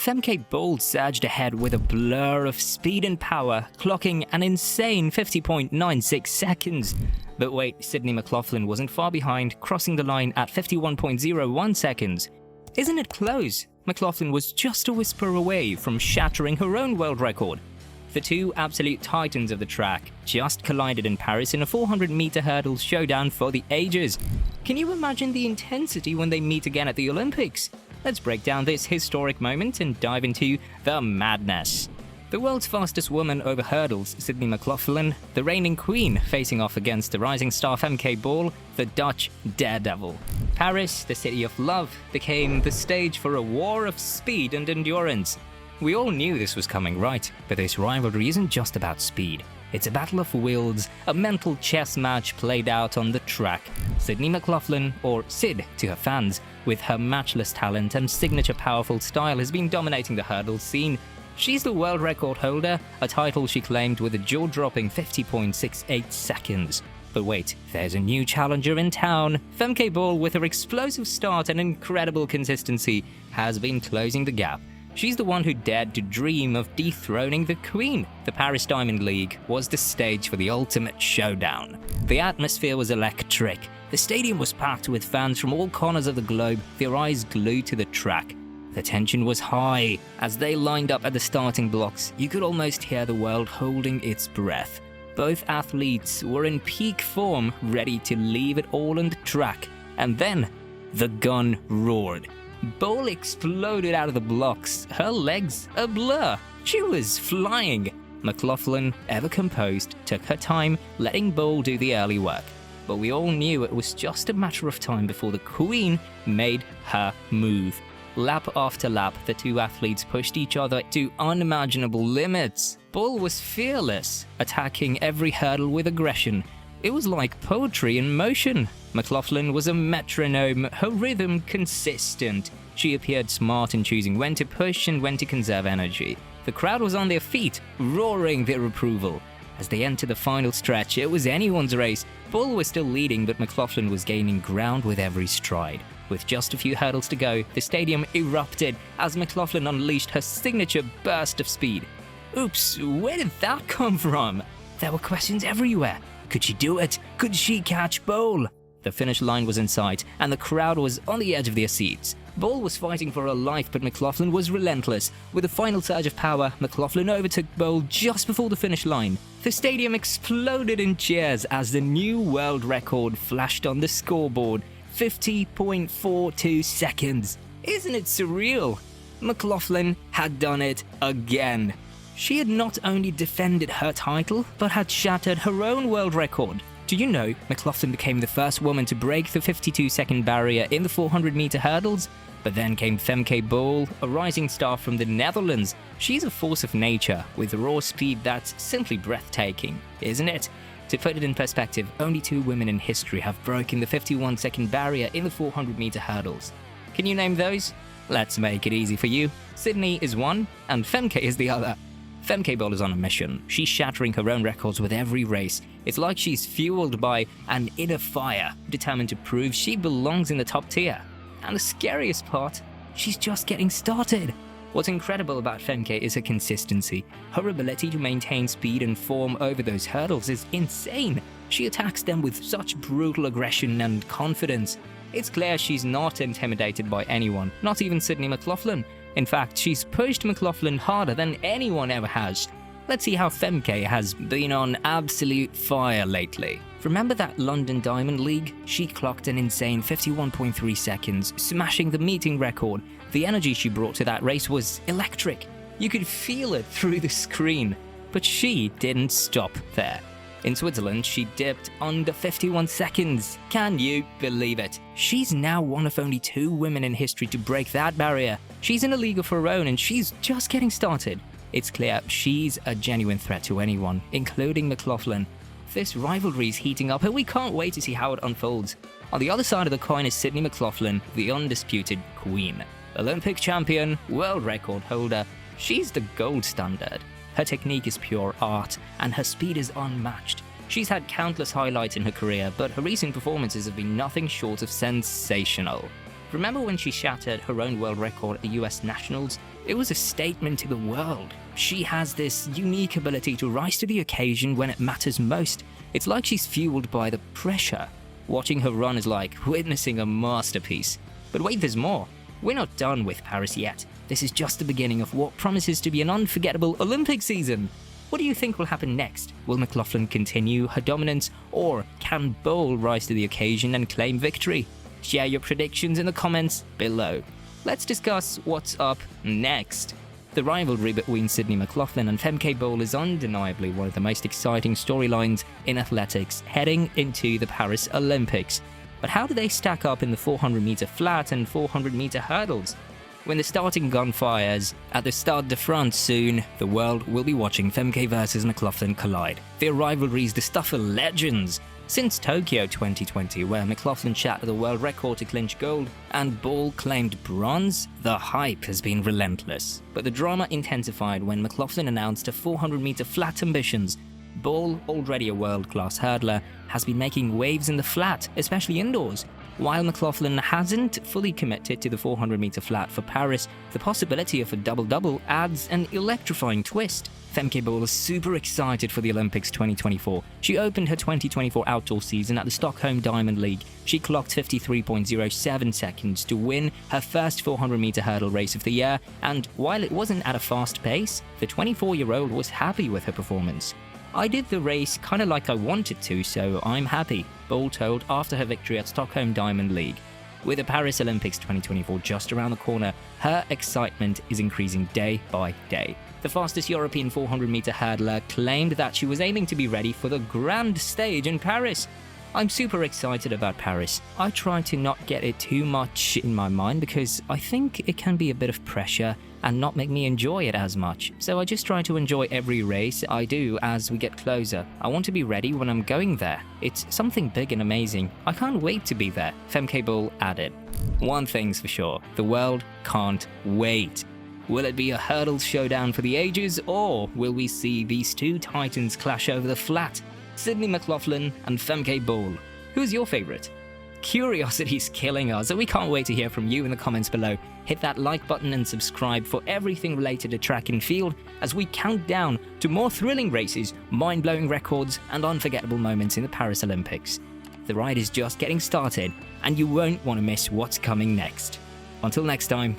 Femke Bol surged ahead with a blur of speed and power, clocking an insane 50.96 seconds. But wait, Sydney McLaughlin wasn't far behind, crossing the line at 51.01 seconds. Isn't it close? McLaughlin was just a whisper away from shattering her own world record. The two absolute titans of the track just collided in Paris in a 400-meter hurdles showdown for the ages. Can you imagine the intensity when they meet again at the Olympics? Let's break down this historic moment and dive into the madness. The world's fastest woman over hurdles, Sydney McLaughlin, the reigning queen, facing off against the rising star Femke Bol, the Dutch daredevil. Paris, the city of love, became the stage for a war of speed and endurance. We all knew this was coming, right? But this rivalry isn't just about speed. It's a battle of wills, a mental chess match played out on the track. Sydney McLaughlin, or Sid to her fans, with her matchless talent and signature powerful style, has been dominating the hurdles scene. She's the world record holder, a title she claimed with a jaw-dropping 50.68 seconds. But wait, there's a new challenger in town. Femke Bol, with her explosive start and incredible consistency, has been closing the gap. She's the one who dared to dream of dethroning the Queen. The Paris Diamond League was the stage for the ultimate showdown. The atmosphere was electric. The stadium was packed with fans from all corners of the globe, their eyes glued to the track. The tension was high. As they lined up at the starting blocks, you could almost hear the world holding its breath. Both athletes were in peak form, ready to leave it all on the track. And then, the gun roared. Bol exploded out of the blocks, her legs a blur. She was flying. McLaughlin, ever composed, took her time, letting Bol do the early work. But we all knew it was just a matter of time before the Queen made her move. Lap after lap, the two athletes pushed each other to unimaginable limits. Bol was fearless, attacking every hurdle with aggression. It was like poetry in motion. McLaughlin was a metronome, her rhythm consistent. She appeared smart in choosing when to push and when to conserve energy. The crowd was on their feet, roaring their approval. As they entered the final stretch, it was anyone's race. Bol was still leading, but McLaughlin was gaining ground with every stride. With just a few hurdles to go, the stadium erupted as McLaughlin unleashed her signature burst of speed. Oops, where did that come from? There were questions everywhere. Could she do it? Could she catch Bol? The finish line was in sight, and the crowd was on the edge of their seats. Bol was fighting for her life, but McLaughlin was relentless. With a final surge of power, McLaughlin overtook Bol just before the finish line. The stadium exploded in cheers as the new world record flashed on the scoreboard. 50.42 seconds. Isn't it surreal? McLaughlin had done it again. She had not only defended her title, but had shattered her own world record. Do you know McLaughlin became the first woman to break the 52-second barrier in the 400-meter hurdles? But then came Femke Bol, a rising star from the Netherlands. She's a force of nature, with raw speed that's simply breathtaking, isn't it? To put it in perspective, only 2 women in history have broken the 51-second barrier in the 400-meter hurdles. Can you name those? Let's make it easy for you. Sydney is one, and Femke is the other. Femke Bol is on a mission. She's shattering her own records with every race. It's like she's fueled by an inner fire, determined to prove she belongs in the top tier. And the scariest part, she's just getting started. What's incredible about Femke is her consistency. Her ability to maintain speed and form over those hurdles is insane. She attacks them with such brutal aggression and confidence. It's clear she's not intimidated by anyone, not even Sydney McLaughlin. In fact, she's pushed McLaughlin harder than anyone ever has. Let's see how Femke has been on absolute fire lately. Remember that London Diamond League? She clocked an insane 51.3 seconds, smashing the meeting record. The energy she brought to that race was electric. You could feel it through the screen. But she didn't stop there. In Switzerland, she dipped under 51 seconds. Can you believe it? She's now one of only 2 women in history to break that barrier. She's in a league of her own, and she's just getting started. It's clear she's a genuine threat to anyone, including McLaughlin. This rivalry's heating up, and we can't wait to see how it unfolds. On the other side of the coin is Sydney McLaughlin, the undisputed queen. Olympic champion, world record holder. She's the gold standard. Her technique is pure art, and her speed is unmatched. She's had countless highlights in her career, but her recent performances have been nothing short of sensational. Remember when she shattered her own world record at the US Nationals? It was a statement to the world. She has this unique ability to rise to the occasion when it matters most. It's like she's fueled by the pressure. Watching her run is like witnessing a masterpiece. But wait, there's more. We're not done with Paris yet. This is just the beginning of what promises to be an unforgettable Olympic season. What do you think will happen next? Will McLaughlin continue her dominance, or can Bol rise to the occasion and claim victory? Share your predictions in the comments below. Let's discuss what's up next. The rivalry between Sydney McLaughlin and Femke Bol is undeniably one of the most exciting storylines in athletics heading into the Paris Olympics. But how do they stack up in the 400-meter flat and 400-meter hurdles? When the starting gun fires at the Stade de France soon, the world will be watching Femke versus McLaughlin collide. Their rivalry is the stuff of legends. Since Tokyo 2020, where McLaughlin shattered the world record to clinch gold and Bol claimed bronze, the hype has been relentless. But the drama intensified when McLaughlin announced her 400-meter flat ambitions. Bol, already a world-class hurdler, has been making waves in the flat, especially indoors. While McLaughlin hasn't fully committed to the 400-meter flat for Paris, the possibility of a double-double adds an electrifying twist. Femke Bol is super excited for the Olympics 2024. She opened her 2024 outdoor season at the Stockholm Diamond League. She clocked 53.07 seconds to win her first 400-meter hurdle race of the year, and while it wasn't at a fast pace, the 24-year-old was happy with her performance. "I did the race kind of like I wanted to, so I'm happy," Bol told after her victory at Stockholm Diamond League. With the Paris Olympics 2024 just around the corner, her excitement is increasing day by day. The fastest European 400-meter hurdler claimed that she was aiming to be ready for the grand stage in Paris. "I'm super excited about Paris. I try to not get it too much in my mind because I think it can be a bit of pressure and not make me enjoy it as much. So I just try to enjoy every race I do as we get closer. I want to be ready when I'm going there. It's something big and amazing. I can't wait to be there," Femke Bol added. One thing's for sure, the world can't wait. Will it be a hurdle showdown for the ages, or will we see these two titans clash over the flat? Sydney McLaughlin and Femke Bol. Who's your favorite? Curiosity's killing us, so we can't wait to hear from you in the comments below. Hit that like button and subscribe for everything related to track and field as we count down to more thrilling races, mind-blowing records, and unforgettable moments in the Paris Olympics. The ride is just getting started, and you won't want to miss what's coming next. Until next time,